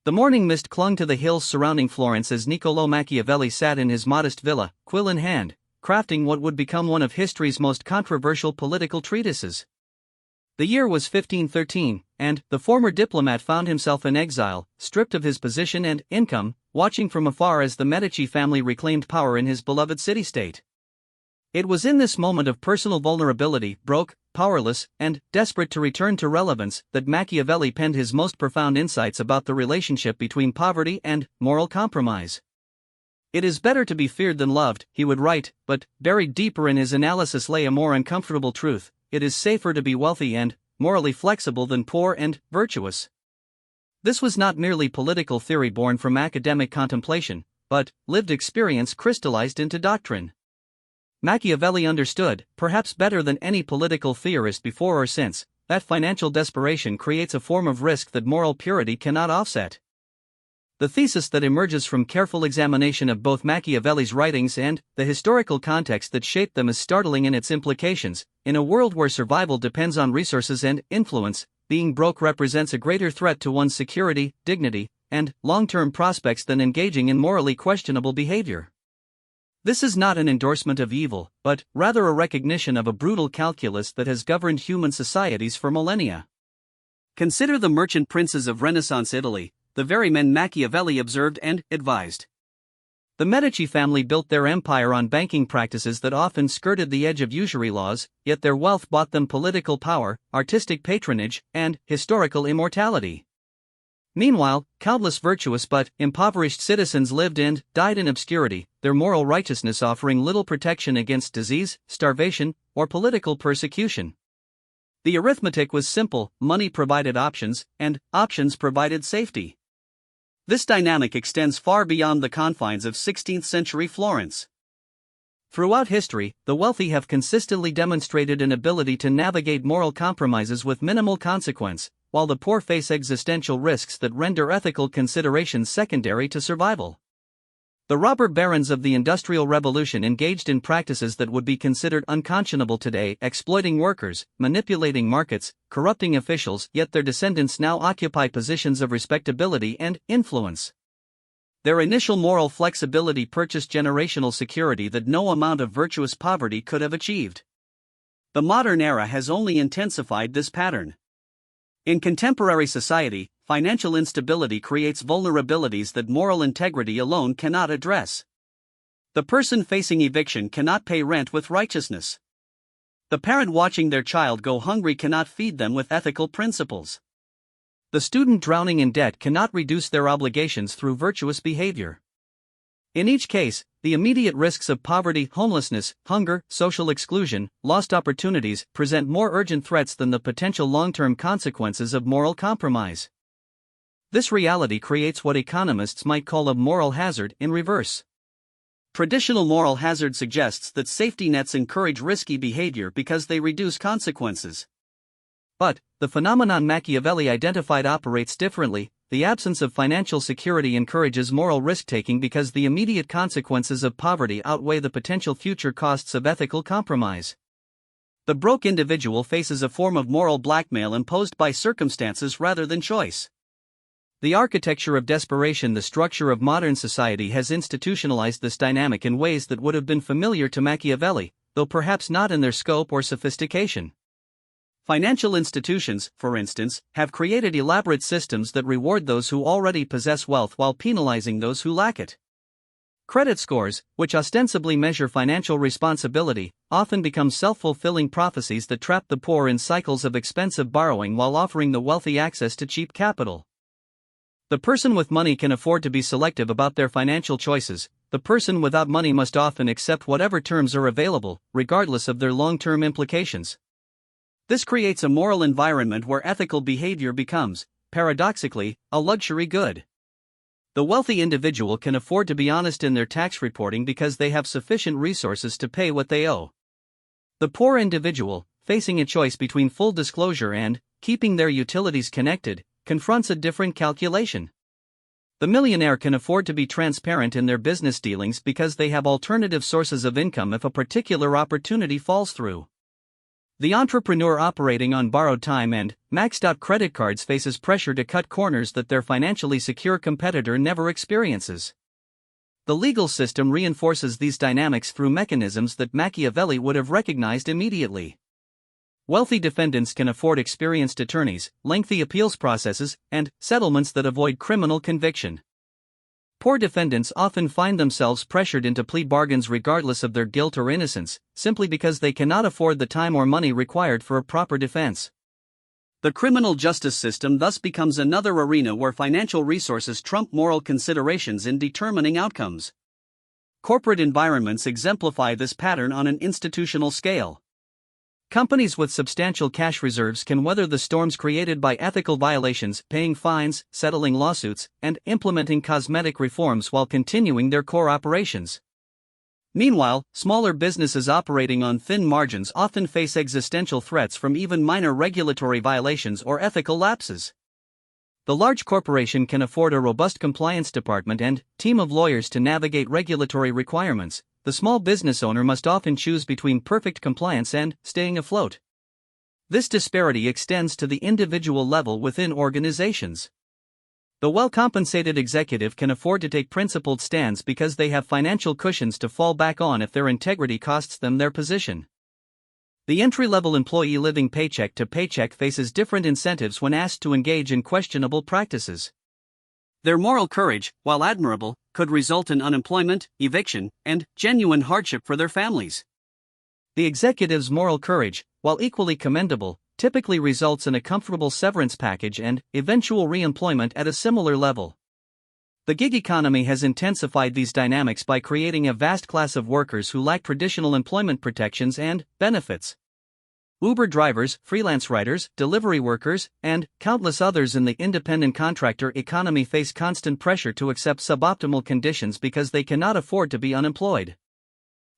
The morning mist clung to the hills surrounding Florence as Niccolò Machiavelli sat in his modest villa, quill in hand, crafting what would become one of history's most controversial political treatises. The year was 1513, and the former diplomat found himself in exile, stripped of his position and income, watching from afar as the Medici family reclaimed power in his beloved city-state. It was in this moment of personal vulnerability, broke, powerless, and desperate to return to relevance, that Machiavelli penned his most profound insights about the relationship between poverty and moral compromise. It is better to be feared than loved, he would write, but buried deeper in his analysis lay a more uncomfortable truth: it is safer to be wealthy and morally flexible than poor and virtuous. This was not merely political theory born from academic contemplation, but lived experience crystallized into doctrine. Machiavelli understood, perhaps better than any political theorist before or since, that financial desperation creates a form of risk that moral purity cannot offset. The thesis that emerges from careful examination of both Machiavelli's writings and the historical context that shaped them is startling in its implications. In a world where survival depends on resources and influence, being broke represents a greater threat to one's security, dignity, and long-term prospects than engaging in morally questionable behavior. This is not an endorsement of evil, but rather a recognition of a brutal calculus that has governed human societies for millennia. Consider the merchant princes of Renaissance Italy, the very men Machiavelli observed and advised. The Medici family built their empire on banking practices that often skirted the edge of usury laws, yet their wealth bought them political power, artistic patronage, and historical immortality. Meanwhile, countless virtuous but impoverished citizens lived and died in obscurity, their moral righteousness offering little protection against disease, starvation, or political persecution. The arithmetic was simple: money provided options, and options provided safety. This dynamic extends far beyond the confines of 16th-century Florence. Throughout history, the wealthy have consistently demonstrated an ability to navigate moral compromises with minimal consequence, while the poor face existential risks that render ethical considerations secondary to survival. The robber barons of the Industrial Revolution engaged in practices that would be considered unconscionable today, exploiting workers, manipulating markets, corrupting officials, yet their descendants now occupy positions of respectability and influence. Their initial moral flexibility purchased generational security that no amount of virtuous poverty could have achieved. The modern era has only intensified this pattern. In contemporary society, financial instability creates vulnerabilities that moral integrity alone cannot address. The person facing eviction cannot pay rent with righteousness. The parent watching their child go hungry cannot feed them with ethical principles. The student drowning in debt cannot reduce their obligations through virtuous behavior. In each case, the immediate risks of poverty, homelessness, hunger, social exclusion, lost opportunities present more urgent threats than the potential long-term consequences of moral compromise. This reality creates what economists might call a moral hazard in reverse. Traditional moral hazard suggests that safety nets encourage risky behavior because they reduce consequences. But the phenomenon Machiavelli identified operates differently. The absence of financial security encourages moral risk-taking because the immediate consequences of poverty outweigh the potential future costs of ethical compromise. The broke individual faces a form of moral blackmail imposed by circumstances rather than choice. The architecture of desperation, the structure of modern society, has institutionalized this dynamic in ways that would have been familiar to Machiavelli, though perhaps not in their scope or sophistication. Financial institutions, for instance, have created elaborate systems that reward those who already possess wealth while penalizing those who lack it. Credit scores, which ostensibly measure financial responsibility, often become self-fulfilling prophecies that trap the poor in cycles of expensive borrowing while offering the wealthy access to cheap capital. The person with money can afford to be selective about their financial choices. The person without money must often accept whatever terms are available, regardless of their long-term implications. This creates a moral environment where ethical behavior becomes, paradoxically, a luxury good. The wealthy individual can afford to be honest in their tax reporting because they have sufficient resources to pay what they owe. The poor individual, facing a choice between full disclosure and keeping their utilities connected, confronts a different calculation. The millionaire can afford to be transparent in their business dealings because they have alternative sources of income if a particular opportunity falls through. The entrepreneur operating on borrowed time and maxed out credit cards faces pressure to cut corners that their financially secure competitor never experiences. The legal system reinforces these dynamics through mechanisms that Machiavelli would have recognized immediately. Wealthy defendants can afford experienced attorneys, lengthy appeals processes, and settlements that avoid criminal conviction. Poor defendants often find themselves pressured into plea bargains regardless of their guilt or innocence, simply because they cannot afford the time or money required for a proper defense. The criminal justice system thus becomes another arena where financial resources trump moral considerations in determining outcomes. Corporate environments exemplify this pattern on an institutional scale. Companies with substantial cash reserves can weather the storms created by ethical violations, paying fines, settling lawsuits, and implementing cosmetic reforms while continuing their core operations. Meanwhile, smaller businesses operating on thin margins often face existential threats from even minor regulatory violations or ethical lapses. The large corporation can afford a robust compliance department and team of lawyers to navigate regulatory requirements. The small business owner must often choose between perfect compliance and staying afloat. This disparity extends to the individual level within organizations. The well-compensated executive can afford to take principled stands because they have financial cushions to fall back on if their integrity costs them their position. The entry-level employee living paycheck to paycheck faces different incentives when asked to engage in questionable practices. Their moral courage, while admirable, could result in unemployment, eviction, and genuine hardship for their families. The executive's moral courage, while equally commendable, typically results in a comfortable severance package and eventual re-employment at a similar level. The gig economy has intensified these dynamics by creating a vast class of workers who lack traditional employment protections and benefits. Uber drivers, freelance writers, delivery workers, and countless others in the independent contractor economy face constant pressure to accept suboptimal conditions because they cannot afford to be unemployed.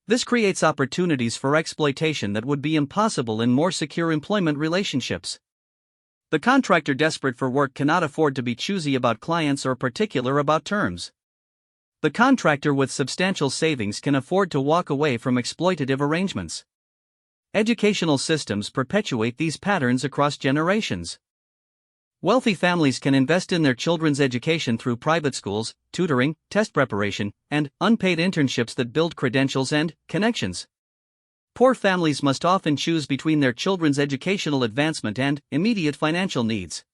This creates opportunities for exploitation that would be impossible in more secure employment relationships. The contractor desperate for work cannot afford to be choosy about clients or particular about terms. The contractor with substantial savings can afford to walk away from exploitative arrangements. Educational systems perpetuate these patterns across generations. Wealthy families can invest in their children's education through private schools, tutoring, test preparation, and unpaid internships that build credentials and connections. Poor families must often choose between their children's educational advancement and immediate financial needs.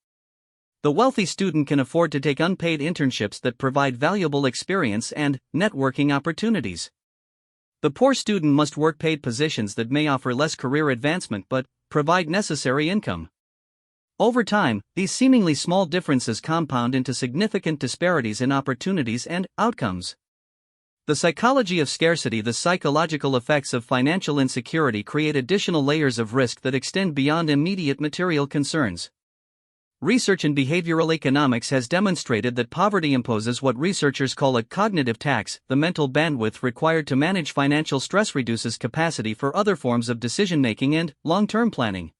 The wealthy student can afford to take unpaid internships that provide valuable experience and networking opportunities. The poor student must work paid positions that may offer less career advancement but provide necessary income. Over time, these seemingly small differences compound into significant disparities in opportunities and outcomes. The psychology of scarcity. The psychological effects of financial insecurity create additional layers of risk that extend beyond immediate material concerns. Research in behavioral economics has demonstrated that poverty imposes what researchers call a cognitive tax. The mental bandwidth required to manage financial stress reduces capacity for other forms of decision-making and long-term planning.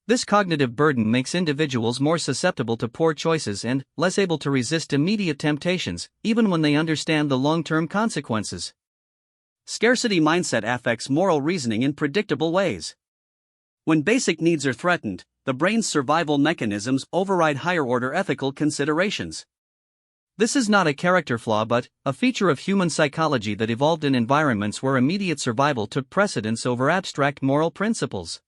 This cognitive burden makes individuals more susceptible to poor choices and less able to resist immediate temptations, even when they understand the long-term consequences. Scarcity mindset affects moral reasoning in predictable ways. When basic needs are threatened, the brain's survival mechanisms override higher-order ethical considerations. This is not a character flaw but a feature of human psychology that evolved in environments where immediate survival took precedence over abstract moral principles.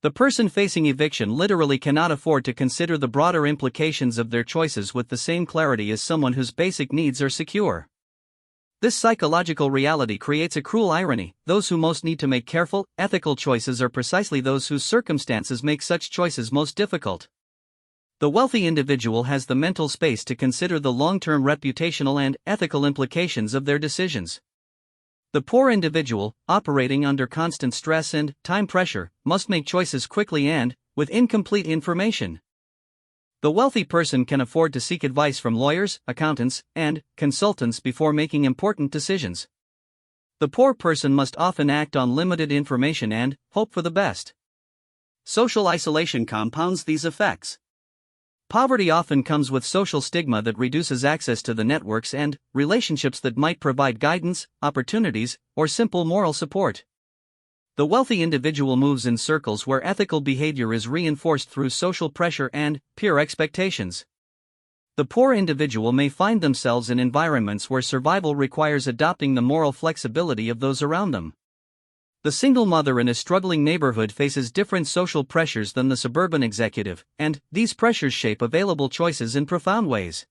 The person facing eviction literally cannot afford to consider the broader implications of their choices with the same clarity as someone whose basic needs are secure. This psychological reality creates a cruel irony. Those who most need to make careful, ethical choices are precisely those whose circumstances make such choices most difficult. The wealthy individual has the mental space to consider the long-term reputational and ethical implications of their decisions. The poor individual, operating under constant stress and time pressure, must make choices quickly and with incomplete information. The wealthy person can afford to seek advice from lawyers, accountants, and consultants before making important decisions. The poor person must often act on limited information and hope for the best. Social isolation compounds these effects. Poverty often comes with social stigma that reduces access to the networks and relationships that might provide guidance, opportunities, or simple moral support. The wealthy individual moves in circles where ethical behavior is reinforced through social pressure and peer expectations. The poor individual may find themselves in environments where survival requires adopting the moral flexibility of those around them. The single mother in a struggling neighborhood faces different social pressures than the suburban executive, and these pressures shape available choices in profound ways.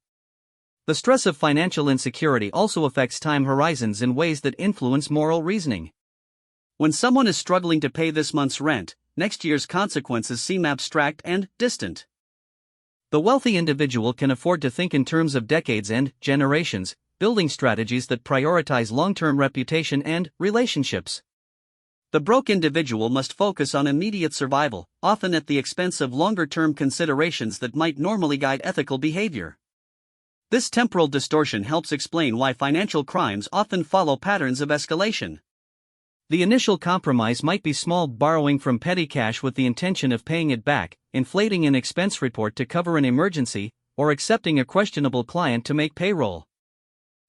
The stress of financial insecurity also affects time horizons in ways that influence moral reasoning. When someone is struggling to pay this month's rent, next year's consequences seem abstract and distant. The wealthy individual can afford to think in terms of decades and generations, building strategies that prioritize long-term reputation and relationships. The broke individual must focus on immediate survival, often at the expense of longer-term considerations that might normally guide ethical behavior. This temporal distortion helps explain why financial crimes often follow patterns of escalation. The initial compromise might be small, borrowing from petty cash with the intention of paying it back, inflating an expense report to cover an emergency, or accepting a questionable client to make payroll.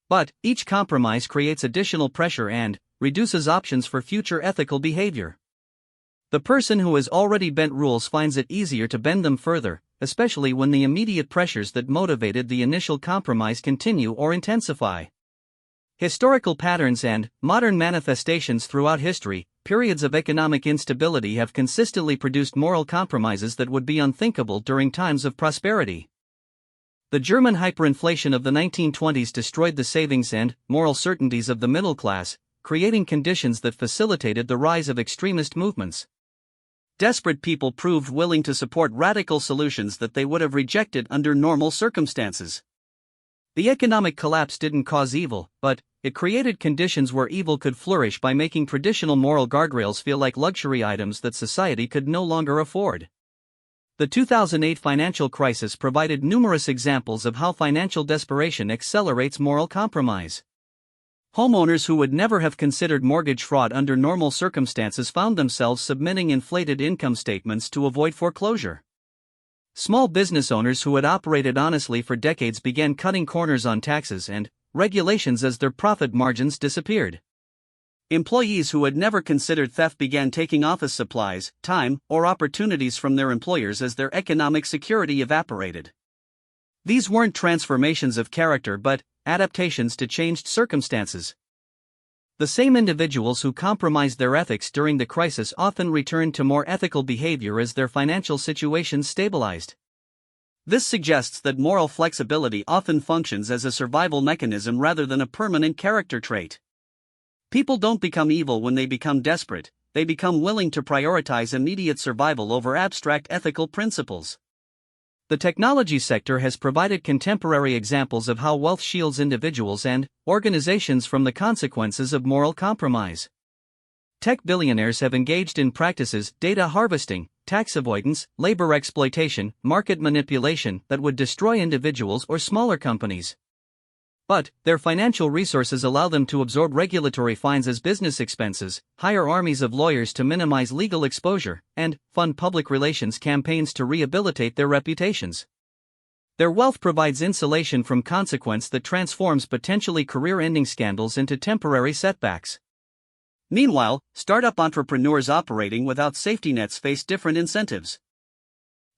But each compromise creates additional pressure and reduces options for future ethical behavior. The person who has already bent rules finds it easier to bend them further, especially when the immediate pressures that motivated the initial compromise continue or intensify. Historical patterns and modern manifestations throughout history, periods of economic instability have consistently produced moral compromises that would be unthinkable during times of prosperity. The German hyperinflation of the 1920s destroyed the savings and moral certainties of the middle class, creating conditions that facilitated the rise of extremist movements. Desperate people proved willing to support radical solutions that they would have rejected under normal circumstances. The economic collapse didn't cause evil, but it created conditions where evil could flourish by making traditional moral guardrails feel like luxury items that society could no longer afford. The 2008 financial crisis provided numerous examples of how financial desperation accelerates moral compromise. Homeowners who would never have considered mortgage fraud under normal circumstances found themselves submitting inflated income statements to avoid foreclosure. Small business owners who had operated honestly for decades began cutting corners on taxes and regulations as their profit margins disappeared. Employees who had never considered theft began taking office supplies, time, or opportunities from their employers as their economic security evaporated. These weren't transformations of character but adaptations to changed circumstances. The same individuals who compromised their ethics during the crisis often returned to more ethical behavior as their financial situations stabilized. This suggests that moral flexibility often functions as a survival mechanism rather than a permanent character trait. People don't become evil when they become desperate, they become willing to prioritize immediate survival over abstract ethical principles. The technology sector has provided contemporary examples of how wealth shields individuals and organizations from the consequences of moral compromise. Tech billionaires have engaged in practices, data harvesting, tax avoidance, labor exploitation, market manipulation that would destroy individuals or smaller companies. But their financial resources allow them to absorb regulatory fines as business expenses, hire armies of lawyers to minimize legal exposure, and fund public relations campaigns to rehabilitate their reputations. Their wealth provides insulation from consequence that transforms potentially career-ending scandals into temporary setbacks. Meanwhile, startup entrepreneurs operating without safety nets face different incentives.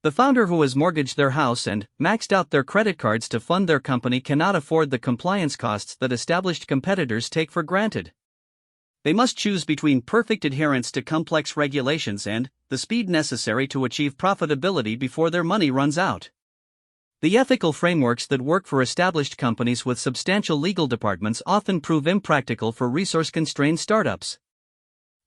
The founder who has mortgaged their house and maxed out their credit cards to fund their company cannot afford the compliance costs that established competitors take for granted. They must choose between perfect adherence to complex regulations and the speed necessary to achieve profitability before their money runs out. The ethical frameworks that work for established companies with substantial legal departments often prove impractical for resource-constrained startups.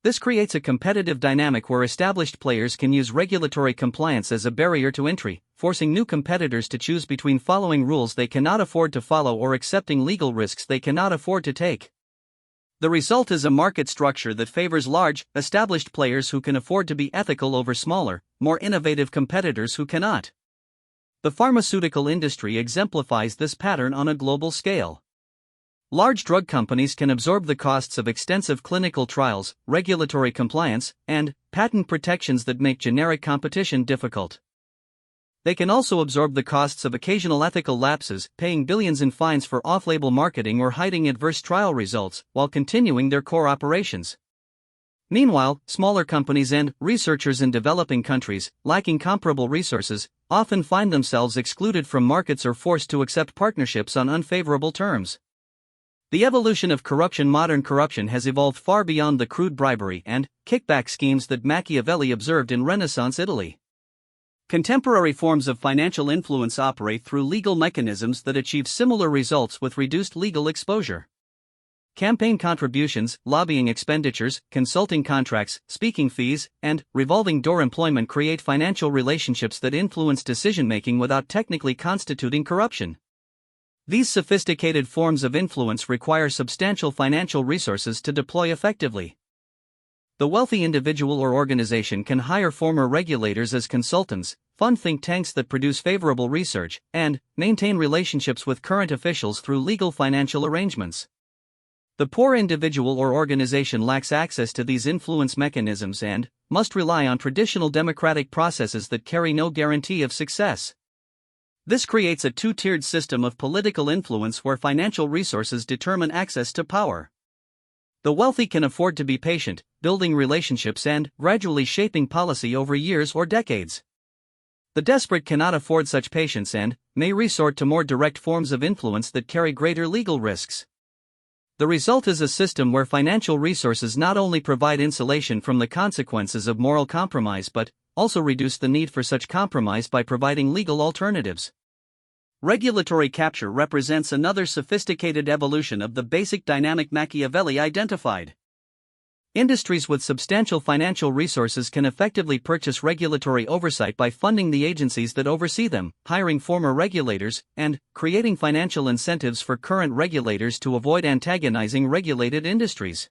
This creates a competitive dynamic where established players can use regulatory compliance as a barrier to entry, forcing new competitors to choose between following rules they cannot afford to follow or accepting legal risks they cannot afford to take. The result is a market structure that favors large, established players who can afford to be ethical over smaller, more innovative competitors who cannot. The pharmaceutical industry exemplifies this pattern on a global scale. Large drug companies can absorb the costs of extensive clinical trials, regulatory compliance, and patent protections that make generic competition difficult. They can also absorb the costs of occasional ethical lapses, paying billions in fines for off-label marketing or hiding adverse trial results, while continuing their core operations. Meanwhile, smaller companies and researchers in developing countries, lacking comparable resources, often find themselves excluded from markets or forced to accept partnerships on unfavorable terms. The evolution of corruption. Modern corruption has evolved far beyond the crude bribery and kickback schemes that Machiavelli observed in Renaissance Italy. Contemporary forms of financial influence operate through legal mechanisms that achieve similar results with reduced legal exposure. Campaign contributions, lobbying expenditures, consulting contracts, speaking fees, and revolving door employment create financial relationships that influence decision-making without technically constituting corruption. These sophisticated forms of influence require substantial financial resources to deploy effectively. The wealthy individual or organization can hire former regulators as consultants, fund think tanks that produce favorable research, and maintain relationships with current officials through legal financial arrangements. The poor individual or organization lacks access to these influence mechanisms and must rely on traditional democratic processes that carry no guarantee of success. This creates a two-tiered system of political influence where financial resources determine access to power. The wealthy can afford to be patient, building relationships and gradually shaping policy over years or decades. The desperate cannot afford such patience and may resort to more direct forms of influence that carry greater legal risks. The result is a system where financial resources not only provide insulation from the consequences of moral compromise but also reduce the need for such compromise by providing legal alternatives. Regulatory capture represents another sophisticated evolution of the basic dynamic Machiavelli identified. Industries with substantial financial resources can effectively purchase regulatory oversight by funding the agencies that oversee them, hiring former regulators, and creating financial incentives for current regulators to avoid antagonizing regulated industries.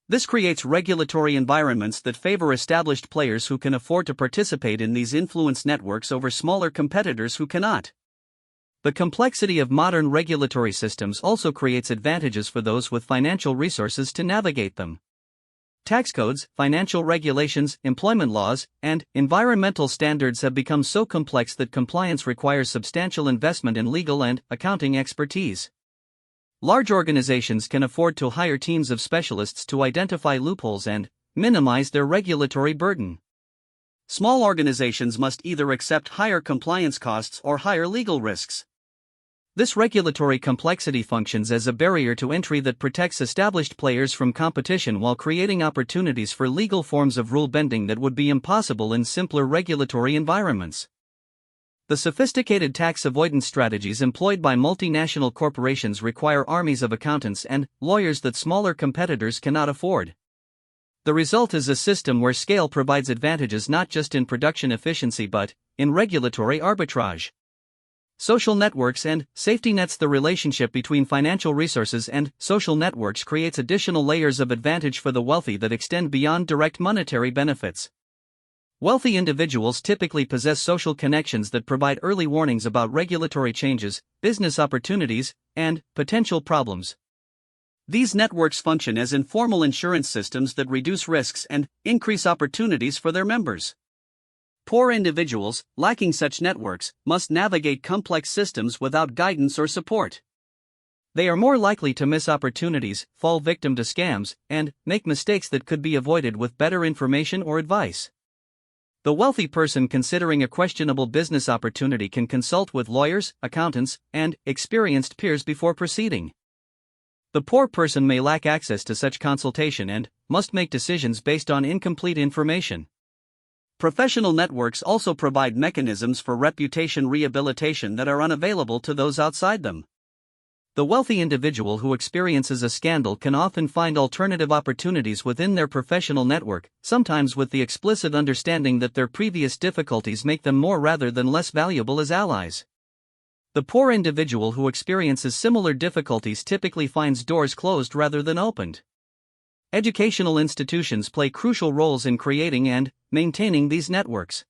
This creates regulatory environments that favor established players who can afford to participate in these influence networks over smaller competitors who cannot. The complexity of modern regulatory systems also creates advantages for those with financial resources to navigate them. Tax codes, financial regulations, employment laws, and environmental standards have become so complex that compliance requires substantial investment in legal and accounting expertise. Large organizations can afford to hire teams of specialists to identify loopholes and minimize their regulatory burden. Small organizations must either accept higher compliance costs or higher legal risks. This regulatory complexity functions as a barrier to entry that protects established players from competition while creating opportunities for legal forms of rule bending that would be impossible in simpler regulatory environments. The sophisticated tax avoidance strategies employed by multinational corporations require armies of accountants and lawyers that smaller competitors cannot afford. The result is a system where scale provides advantages not just in production efficiency but in regulatory arbitrage. Social networks and safety nets. The relationship between financial resources and social networks creates additional layers of advantage for the wealthy that extend beyond direct monetary benefits. Wealthy individuals typically possess social connections that provide early warnings about regulatory changes, business opportunities, and potential problems. These networks function as informal insurance systems that reduce risks and increase opportunities for their members. Poor individuals, lacking such networks, must navigate complex systems without guidance or support. They are more likely to miss opportunities, fall victim to scams, and make mistakes that could be avoided with better information or advice. The wealthy person considering a questionable business opportunity can consult with lawyers, accountants, and experienced peers before proceeding. The poor person may lack access to such consultation and must make decisions based on incomplete information. Professional networks also provide mechanisms for reputation rehabilitation that are unavailable to those outside them. The wealthy individual who experiences a scandal can often find alternative opportunities within their professional network, sometimes with the explicit understanding that their previous difficulties make them more rather than less valuable as allies. The poor individual who experiences similar difficulties typically finds doors closed rather than opened. Educational institutions play crucial roles in creating and maintaining these networks.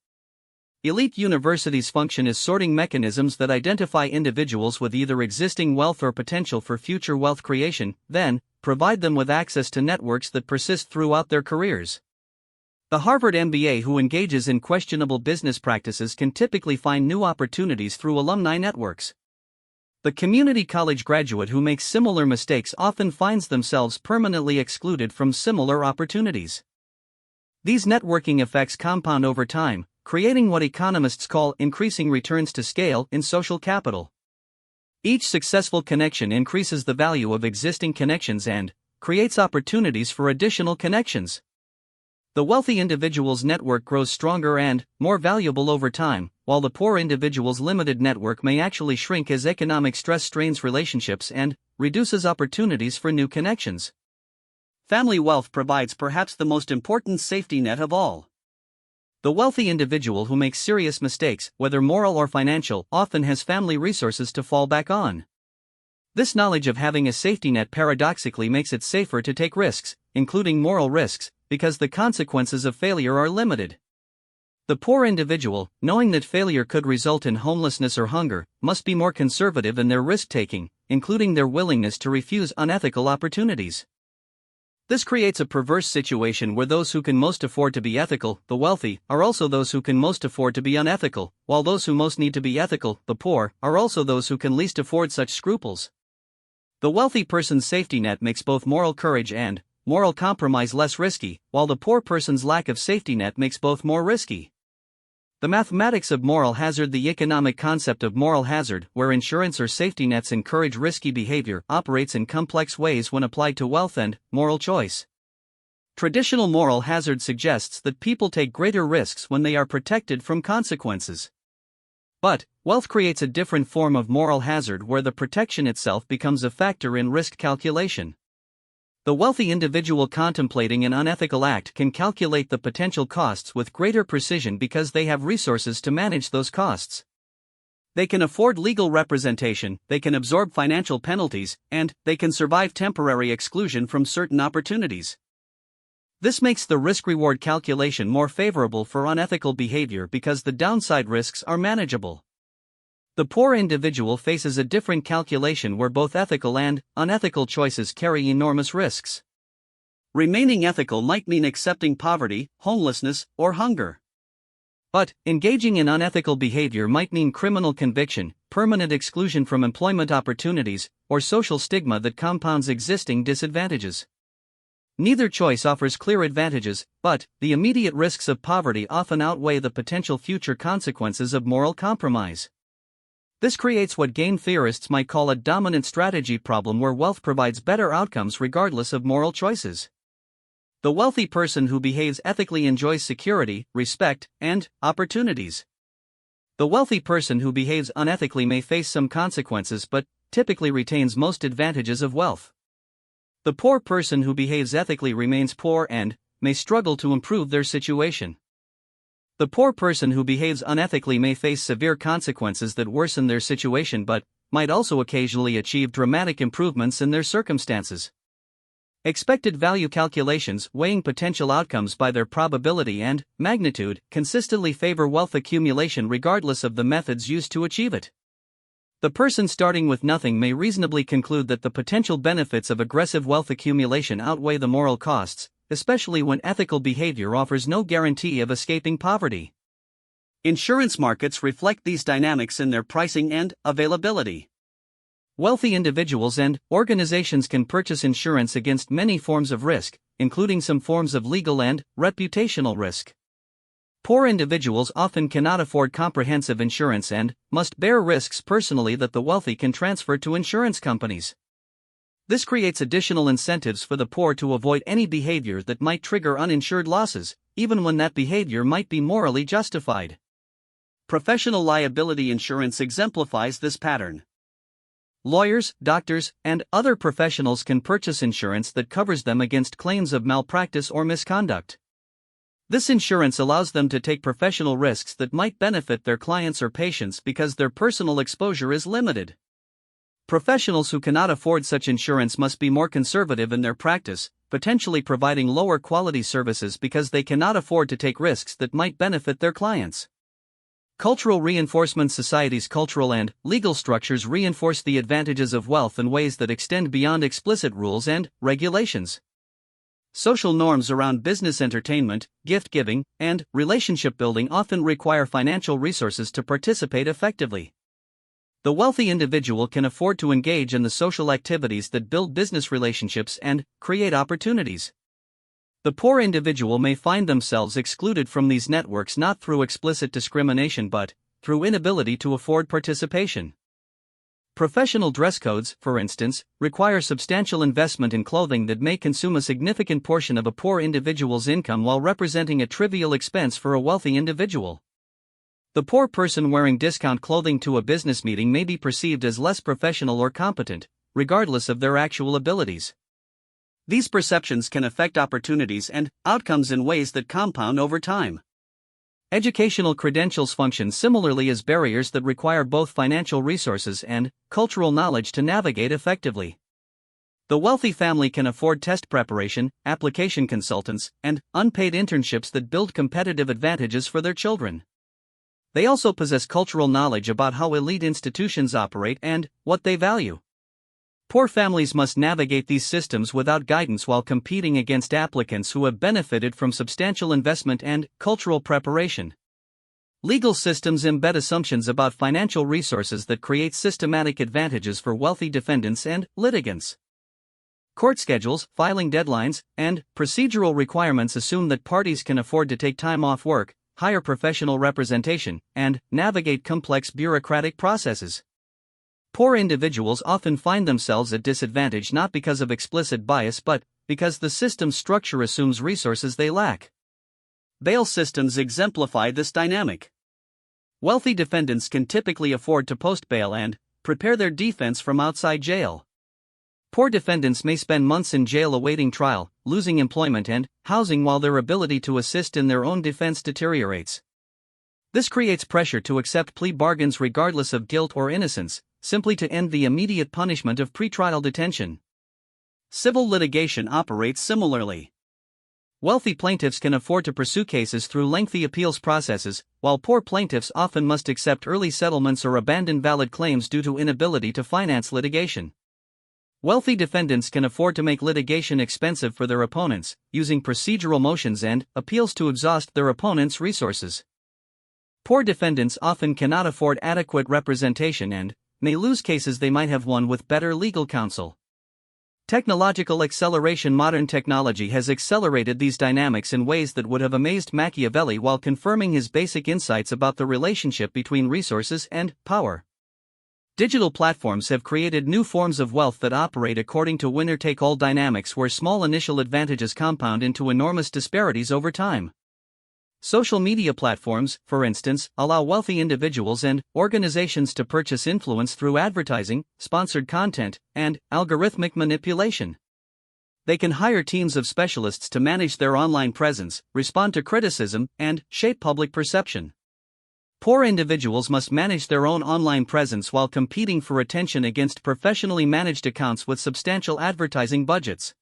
Elite universities function as sorting mechanisms that identify individuals with either existing wealth or potential for future wealth creation, then provide them with access to networks that persist throughout their careers. The Harvard MBA who engages in questionable business practices can typically find new opportunities through alumni networks. The community college graduate who makes similar mistakes often finds themselves permanently excluded from similar opportunities. These networking effects compound over time, creating what economists call increasing returns to scale in social capital. Each successful connection increases the value of existing connections and creates opportunities for additional connections. The wealthy individual's network grows stronger and more valuable over time, while the poor individual's limited network may actually shrink as economic stress strains relationships and reduces opportunities for new connections. Family wealth provides perhaps the most important safety net of all. The wealthy individual who makes serious mistakes, whether moral or financial, often has family resources to fall back on. This knowledge of having a safety net paradoxically makes it safer to take risks, including moral risks, because the consequences of failure are limited. The poor individual, knowing that failure could result in homelessness or hunger, must be more conservative in their risk-taking, including their willingness to refuse unethical opportunities. This creates a perverse situation where those who can most afford to be ethical, the wealthy, are also those who can most afford to be unethical, while those who most need to be ethical, the poor, are also those who can least afford such scruples. The wealthy person's safety net makes both moral courage and moral compromise less risky, while the poor person's lack of safety net makes both more risky. The mathematics of moral hazard, the economic concept of moral hazard, where insurance or safety nets encourage risky behavior, operates in complex ways when applied to wealth and moral choice. Traditional moral hazard suggests that people take greater risks when they are protected from consequences. But wealth creates a different form of moral hazard where the protection itself becomes a factor in risk calculation. The wealthy individual contemplating an unethical act can calculate the potential costs with greater precision because they have resources to manage those costs. They can afford legal representation, they can absorb financial penalties, and they can survive temporary exclusion from certain opportunities. This makes the risk-reward calculation more favorable for unethical behavior because the downside risks are manageable. The poor individual faces a different calculation where both ethical and unethical choices carry enormous risks. Remaining ethical might mean accepting poverty, homelessness, or hunger. But engaging in unethical behavior might mean criminal conviction, permanent exclusion from employment opportunities, or social stigma that compounds existing disadvantages. Neither choice offers clear advantages, but the immediate risks of poverty often outweigh the potential future consequences of moral compromise. This creates what game theorists might call a dominant strategy problem where wealth provides better outcomes regardless of moral choices. The wealthy person who behaves ethically enjoys security, respect, and opportunities. The wealthy person who behaves unethically may face some consequences but typically retains most advantages of wealth. The poor person who behaves ethically remains poor and may struggle to improve their situation. The poor person who behaves unethically may face severe consequences that worsen their situation but might also occasionally achieve dramatic improvements in their circumstances. Expected value calculations, weighing potential outcomes by their probability and magnitude, consistently favor wealth accumulation regardless of the methods used to achieve it. The person starting with nothing may reasonably conclude that the potential benefits of aggressive wealth accumulation outweigh the moral costs, especially when ethical behavior offers no guarantee of escaping poverty. Insurance markets reflect these dynamics in their pricing and availability. Wealthy individuals and organizations can purchase insurance against many forms of risk, including some forms of legal and reputational risk. Poor individuals often cannot afford comprehensive insurance and must bear risks personally that the wealthy can transfer to insurance companies. This creates additional incentives for the poor to avoid any behavior that might trigger uninsured losses, even when that behavior might be morally justified. Professional liability insurance exemplifies this pattern. Lawyers, doctors, and other professionals can purchase insurance that covers them against claims of malpractice or misconduct. This insurance allows them to take professional risks that might benefit their clients or patients because their personal exposure is limited. Professionals who cannot afford such insurance must be more conservative in their practice, potentially providing lower quality services because they cannot afford to take risks that might benefit their clients. Cultural reinforcement. Society's cultural and legal structures reinforce the advantages of wealth in ways that extend beyond explicit rules and regulations. Social norms around business entertainment, gift-giving, and relationship building often require financial resources to participate effectively. The wealthy individual can afford to engage in the social activities that build business relationships and create opportunities. The poor individual may find themselves excluded from these networks not through explicit discrimination but through inability to afford participation. Professional dress codes, for instance, require substantial investment in clothing that may consume a significant portion of a poor individual's income while representing a trivial expense for a wealthy individual. The poor person wearing discount clothing to a business meeting may be perceived as less professional or competent, regardless of their actual abilities. These perceptions can affect opportunities and outcomes in ways that compound over time. Educational credentials function similarly as barriers that require both financial resources and cultural knowledge to navigate effectively. The wealthy family can afford test preparation, application consultants, and unpaid internships that build competitive advantages for their children. They also possess cultural knowledge about how elite institutions operate and what they value. Poor families must navigate these systems without guidance while competing against applicants who have benefited from substantial investment and cultural preparation. Legal systems embed assumptions about financial resources that create systematic advantages for wealthy defendants and litigants. Court schedules, filing deadlines, and procedural requirements assume that parties can afford to take time off work, hire professional representation, and navigate complex bureaucratic processes. Poor individuals often find themselves at disadvantage not because of explicit bias but because the system's structure assumes resources they lack. Bail systems exemplify this dynamic. Wealthy defendants can typically afford to post bail and prepare their defense from outside jail. Poor defendants may spend months in jail awaiting trial, losing employment and housing while their ability to assist in their own defense deteriorates. This creates pressure to accept plea bargains regardless of guilt or innocence, simply to end the immediate punishment of pretrial detention. Civil litigation operates similarly. Wealthy plaintiffs can afford to pursue cases through lengthy appeals processes, while poor plaintiffs often must accept early settlements or abandon valid claims due to inability to finance litigation. Wealthy defendants can afford to make litigation expensive for their opponents, using procedural motions and appeals to exhaust their opponents' resources. Poor defendants often cannot afford adequate representation and may lose cases they might have won with better legal counsel. Technological acceleration. Modern technology has accelerated these dynamics in ways that would have amazed Machiavelli while confirming his basic insights about the relationship between resources and power. Digital platforms have created new forms of wealth that operate according to winner-take-all dynamics where small initial advantages compound into enormous disparities over time. Social media platforms, for instance, allow wealthy individuals and organizations to purchase influence through advertising, sponsored content, and algorithmic manipulation. They can hire teams of specialists to manage their online presence, respond to criticism, and shape public perception. Poor individuals must manage their own online presence while competing for attention against professionally managed accounts with substantial advertising budgets.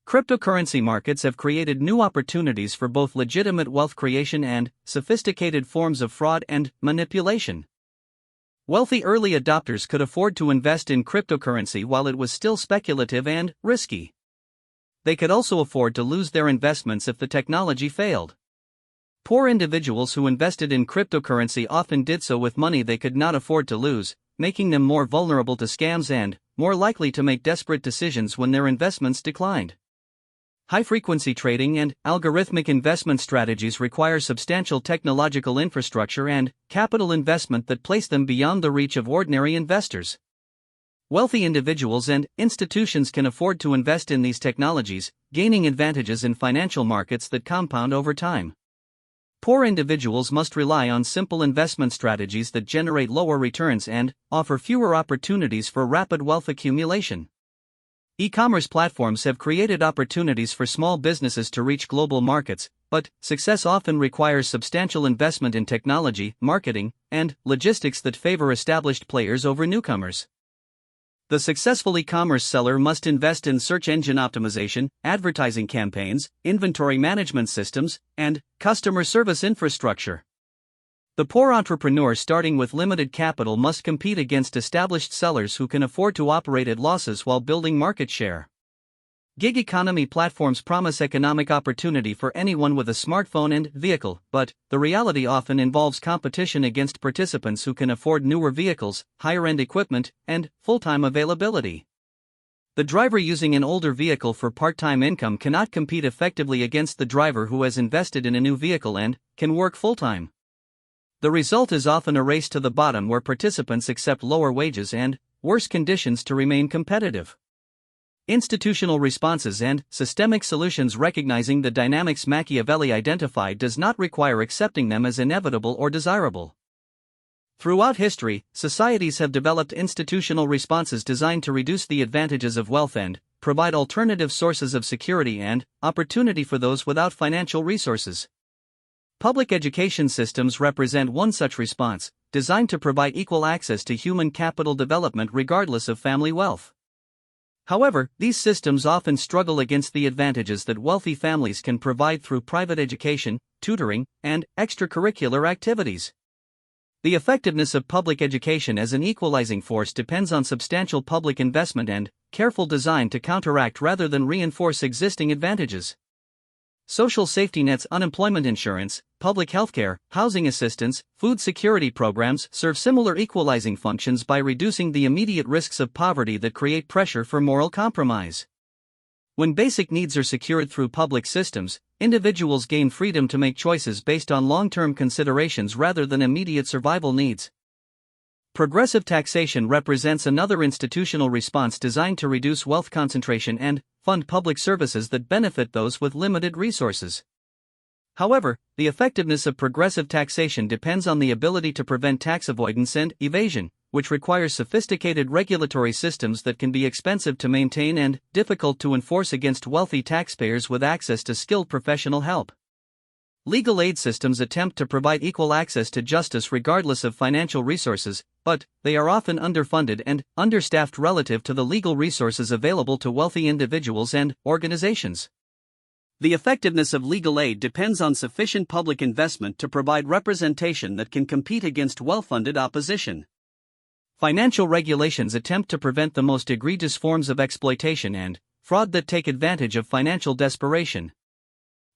Cryptocurrency markets have created new opportunities for both legitimate wealth creation and sophisticated forms of fraud and manipulation. Wealthy early adopters could afford to invest in cryptocurrency while it was still speculative and risky. They could also afford to lose their investments if the technology failed. Poor individuals who invested in cryptocurrency often did so with money they could not afford to lose, making them more vulnerable to scams and more likely to make desperate decisions when their investments declined. High-frequency trading and algorithmic investment strategies require substantial technological infrastructure and capital investment that place them beyond the reach of ordinary investors. Wealthy individuals and institutions can afford to invest in these technologies, gaining advantages in financial markets that compound over time. Poor individuals must rely on simple investment strategies that generate lower returns and offer fewer opportunities for rapid wealth accumulation. E-commerce platforms have created opportunities for small businesses to reach global markets, but success often requires substantial investment in technology, marketing, and logistics that favor established players over newcomers. The successful e-commerce seller must invest in search engine optimization, advertising campaigns, inventory management systems, and customer service infrastructure. The poor entrepreneur starting with limited capital must compete against established sellers who can afford to operate at losses while building market share. Gig economy platforms promise economic opportunity for anyone with a smartphone and vehicle, but the reality often involves competition against participants who can afford newer vehicles, higher-end equipment, and full-time availability. The driver using an older vehicle for part-time income cannot compete effectively against the driver who has invested in a new vehicle and can work full-time. The result is often a race to the bottom where participants accept lower wages and worse conditions to remain competitive. Institutional responses and systemic solutions. Recognizing the dynamics Machiavelli identified does not require accepting them as inevitable or desirable. Throughout history, societies have developed institutional responses designed to reduce the advantages of wealth and provide alternative sources of security and opportunity for those without financial resources. Public education systems represent one such response, designed to provide equal access to human capital development regardless of family wealth. However, these systems often struggle against the advantages that wealthy families can provide through private education, tutoring, and extracurricular activities. The effectiveness of public education as an equalizing force depends on substantial public investment and careful design to counteract rather than reinforce existing advantages. Social safety nets, unemployment insurance, public healthcare, housing assistance, food security programs serve similar equalizing functions by reducing the immediate risks of poverty that create pressure for moral compromise. When basic needs are secured through public systems, individuals gain freedom to make choices based on long-term considerations rather than immediate survival needs. Progressive taxation represents another institutional response designed to reduce wealth concentration and fund public services that benefit those with limited resources. However, the effectiveness of progressive taxation depends on the ability to prevent tax avoidance and evasion, which requires sophisticated regulatory systems that can be expensive to maintain and difficult to enforce against wealthy taxpayers with access to skilled professional help. Legal aid systems attempt to provide equal access to justice regardless of financial resources, but they are often underfunded and understaffed relative to the legal resources available to wealthy individuals and organizations. The effectiveness of legal aid depends on sufficient public investment to provide representation that can compete against well-funded opposition. Financial regulations attempt to prevent the most egregious forms of exploitation and fraud that take advantage of financial desperation.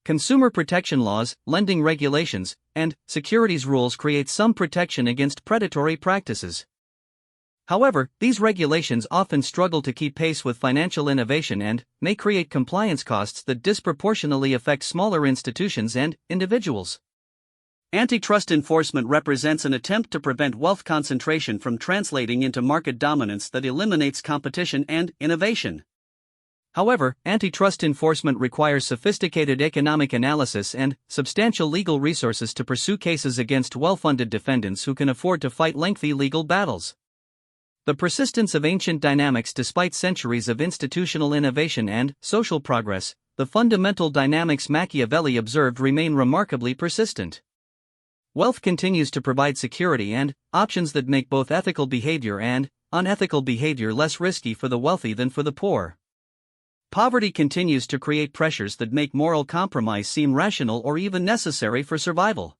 Consumer protection laws, lending regulations, and securities rules create some protection against predatory practices. However, these regulations often struggle to keep pace with financial innovation and may create compliance costs that disproportionately affect smaller institutions and individuals. Antitrust enforcement represents an attempt to prevent wealth concentration from translating into market dominance that eliminates competition and innovation. However, antitrust enforcement requires sophisticated economic analysis and substantial legal resources to pursue cases against well-funded defendants who can afford to fight lengthy legal battles. The persistence of ancient dynamics. Despite centuries of institutional innovation and social progress, the fundamental dynamics Machiavelli observed remain remarkably persistent. Wealth continues to provide security and options that make both ethical behavior and unethical behavior less risky for the wealthy than for the poor. Poverty continues to create pressures that make moral compromise seem rational or even necessary for survival.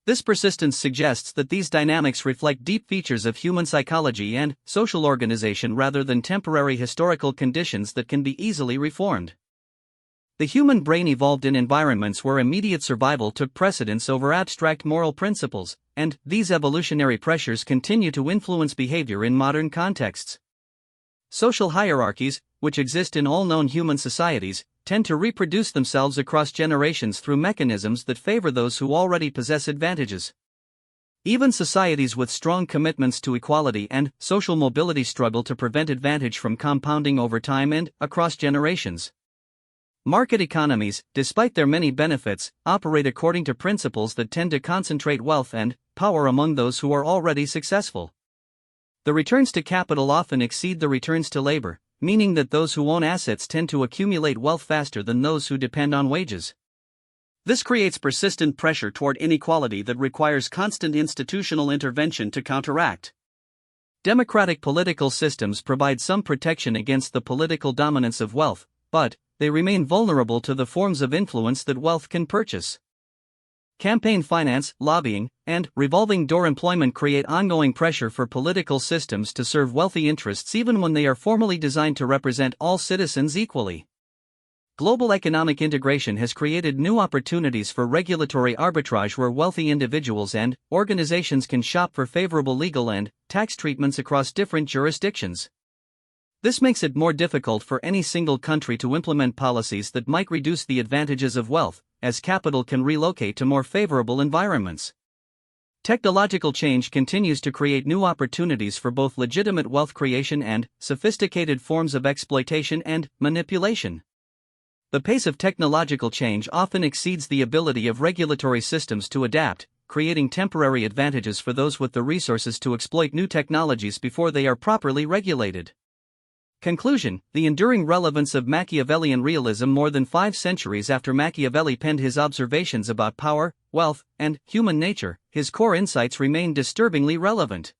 This persistence suggests that these dynamics reflect deep features of human psychology and social organization rather than temporary historical conditions that can be easily reformed. The human brain evolved in environments where immediate survival took precedence over abstract moral principles, and these evolutionary pressures continue to influence behavior in modern contexts. Social hierarchies, which exist in all known human societies, tend to reproduce themselves across generations through mechanisms that favor those who already possess advantages. Even societies with strong commitments to equality and social mobility struggle to prevent advantage from compounding over time and across generations. Market economies, despite their many benefits, operate according to principles that tend to concentrate wealth and power among those who are already successful. The returns to capital often exceed the returns to labor, meaning that those who own assets tend to accumulate wealth faster than those who depend on wages. This creates persistent pressure toward inequality that requires constant institutional intervention to counteract. Democratic political systems provide some protection against the political dominance of wealth, but they remain vulnerable to the forms of influence that wealth can purchase. Campaign finance, lobbying, and revolving door employment create ongoing pressure for political systems to serve wealthy interests even when they are formally designed to represent all citizens equally. global economic integration has created new opportunities for regulatory arbitrage where wealthy individuals and organizations can shop for favorable legal and tax treatments across different jurisdictions. This makes it more difficult for any single country to implement policies that might reduce the advantages of wealth, as capital can relocate to more favorable environments. Technological change continues to create new opportunities for both legitimate wealth creation and sophisticated forms of exploitation and manipulation. The pace of technological change often exceeds the ability of regulatory systems to adapt, creating temporary advantages for those with the resources to exploit new technologies before they are properly regulated. Conclusion: the enduring relevance of Machiavellian realism. More than 5 centuries after Machiavelli penned his observations about power, wealth, and human nature, his core insights remain disturbingly relevant.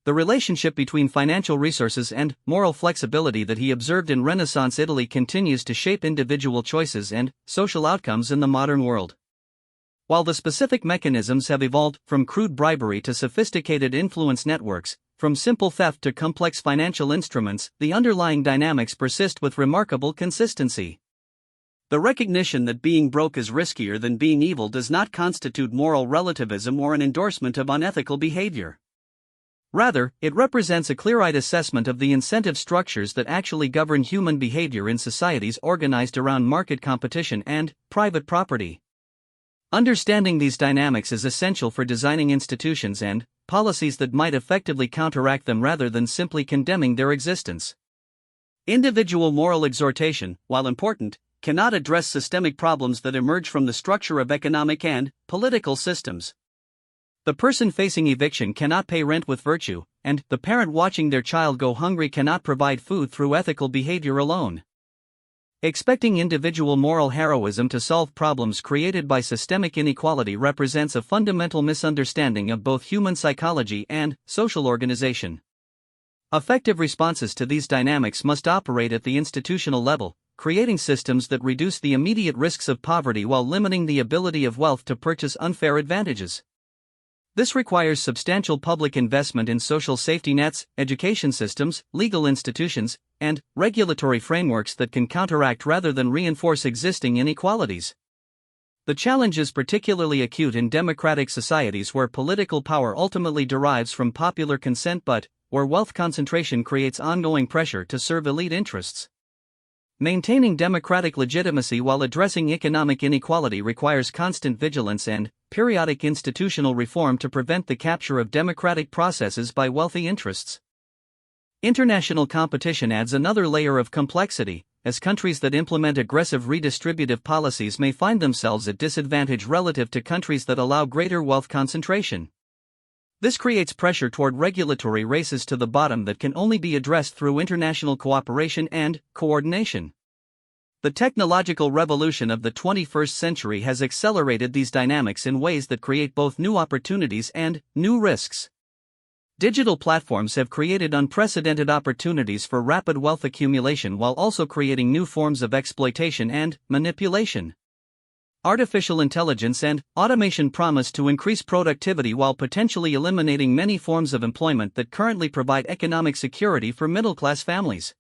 The relationship between financial resources and moral flexibility that he observed in Renaissance Italy continues to shape individual choices and social outcomes in the modern world. While the specific mechanisms have evolved from crude bribery to sophisticated influence networks, from simple theft to complex financial instruments, the underlying dynamics persist with remarkable consistency. The recognition that being broke is riskier than being evil does not constitute moral relativism or an endorsement of unethical behavior. Rather, it represents a clear-eyed assessment of the incentive structures that actually govern human behavior in societies organized around market competition and private property. Understanding these dynamics is essential for designing institutions and policies that might effectively counteract them rather than simply condemning their existence. Individual moral exhortation, while important, cannot address systemic problems that emerge from the structure of economic and political systems. The person facing eviction cannot pay rent with virtue, and the parent watching their child go hungry cannot provide food through ethical behavior alone. Expecting individual moral heroism to solve problems created by systemic inequality represents a fundamental misunderstanding of both human psychology and social organization. Effective responses to these dynamics must operate at the institutional level, creating systems that reduce the immediate risks of poverty while limiting the ability of wealth to purchase unfair advantages. This requires substantial public investment in social safety nets, education systems, legal institutions, and regulatory frameworks that can counteract rather than reinforce existing inequalities. The challenge is particularly acute in democratic societies where political power ultimately derives from popular consent but where wealth concentration creates ongoing pressure to serve elite interests. Maintaining democratic legitimacy while addressing economic inequality requires constant vigilance and periodic institutional reform to prevent the capture of democratic processes by wealthy interests. International competition adds another layer of complexity, as countries that implement aggressive redistributive policies may find themselves at disadvantage relative to countries that allow greater wealth concentration. This creates pressure toward regulatory races to the bottom that can only be addressed through international cooperation and coordination. The technological revolution of the 21st century has accelerated these dynamics in ways that create both new opportunities and new risks. Digital platforms have created unprecedented opportunities for rapid wealth accumulation while also creating new forms of exploitation and manipulation. Artificial intelligence and automation promise to increase productivity while potentially eliminating many forms of employment that currently provide economic security for middle-class families.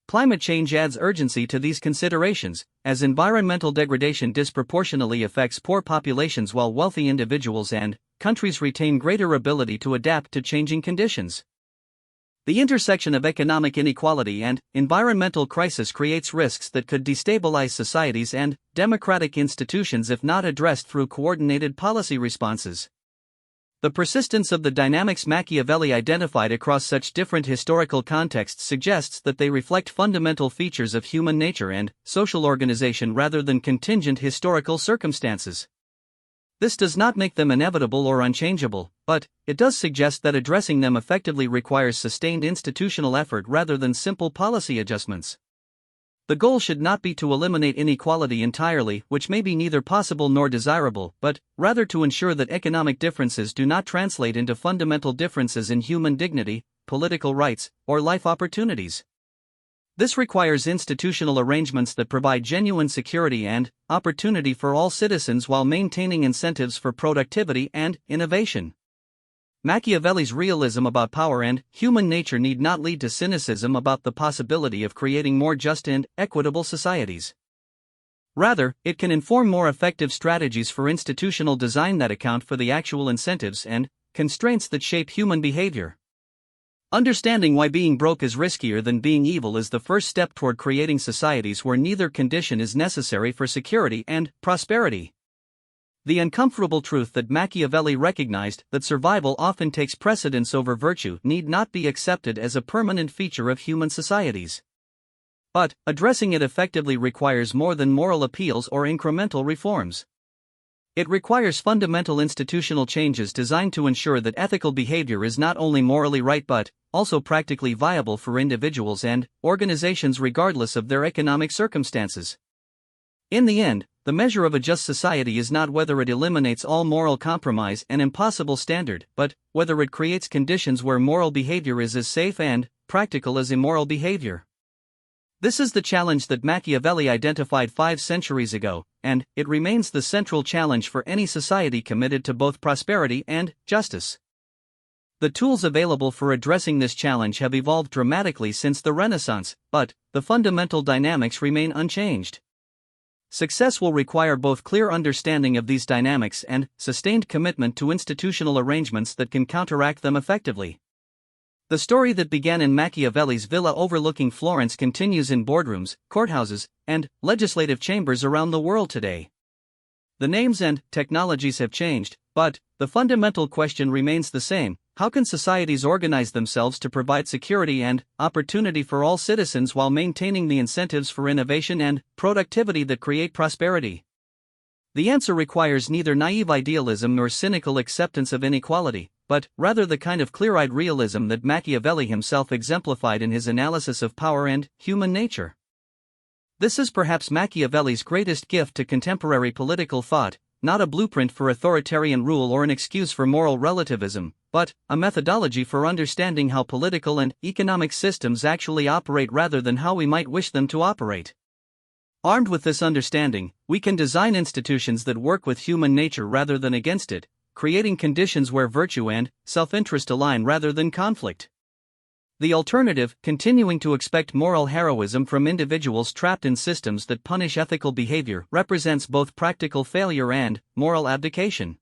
Climate change adds urgency to these considerations, as environmental degradation disproportionately affects poor populations while wealthy individuals and countries retain greater ability to adapt to changing conditions. The intersection of economic inequality and environmental crisis creates risks that could destabilize societies and democratic institutions if not addressed through coordinated policy responses. The persistence of the dynamics Machiavelli identified across such different historical contexts suggests that they reflect fundamental features of human nature and social organization rather than contingent historical circumstances. This does not make them inevitable or unchangeable, but it does suggest that addressing them effectively requires sustained institutional effort rather than simple policy adjustments. The goal should not be to eliminate inequality entirely, which may be neither possible nor desirable, but rather to ensure that economic differences do not translate into fundamental differences in human dignity, political rights, or life opportunities. This requires institutional arrangements that provide genuine security and opportunity for all citizens while maintaining incentives for productivity and innovation. Machiavelli's realism about power and human nature need not lead to cynicism about the possibility of creating more just and equitable societies. Rather, it can inform more effective strategies for institutional design that account for the actual incentives and constraints that shape human behavior. Understanding why being broke is riskier than being evil is the first step toward creating societies where neither condition is necessary for security and prosperity. The uncomfortable truth that Machiavelli recognized, that survival often takes precedence over virtue, need not be accepted as a permanent feature of human societies. But addressing it effectively requires more than moral appeals or incremental reforms. It requires fundamental institutional changes designed to ensure that ethical behavior is not only morally right but also practically viable for individuals and organizations regardless of their economic circumstances. In the end, the measure of a just society is not whether it eliminates all moral compromise, an impossible standard, but whether it creates conditions where moral behavior is as safe and practical as immoral behavior. This is the challenge that Machiavelli identified 5 centuries ago, and it remains the central challenge for any society committed to both prosperity and justice. The tools available for addressing this challenge have evolved dramatically since the Renaissance, but the fundamental dynamics remain unchanged. Success will require both clear understanding of these dynamics and sustained commitment to institutional arrangements that can counteract them effectively. The story that began in Machiavelli's villa overlooking Florence continues in boardrooms, courthouses, and legislative chambers around the world today. The names and technologies have changed, but the fundamental question remains the same: how can societies organize themselves to provide security and opportunity for all citizens while maintaining the incentives for innovation and productivity that create prosperity? The answer requires neither naive idealism nor cynical acceptance of inequality, but rather the kind of clear-eyed realism that Machiavelli himself exemplified in his analysis of power and human nature. This is perhaps Machiavelli's greatest gift to contemporary political thought, not a blueprint for authoritarian rule or an excuse for moral relativism, but a methodology for understanding how political and economic systems actually operate rather than how we might wish them to operate. Armed with this understanding, we can design institutions that work with human nature rather than against it, creating conditions where virtue and self-interest align rather than conflict. The alternative, continuing to expect moral heroism from individuals trapped in systems that punish ethical behavior, represents both practical failure and moral abdication.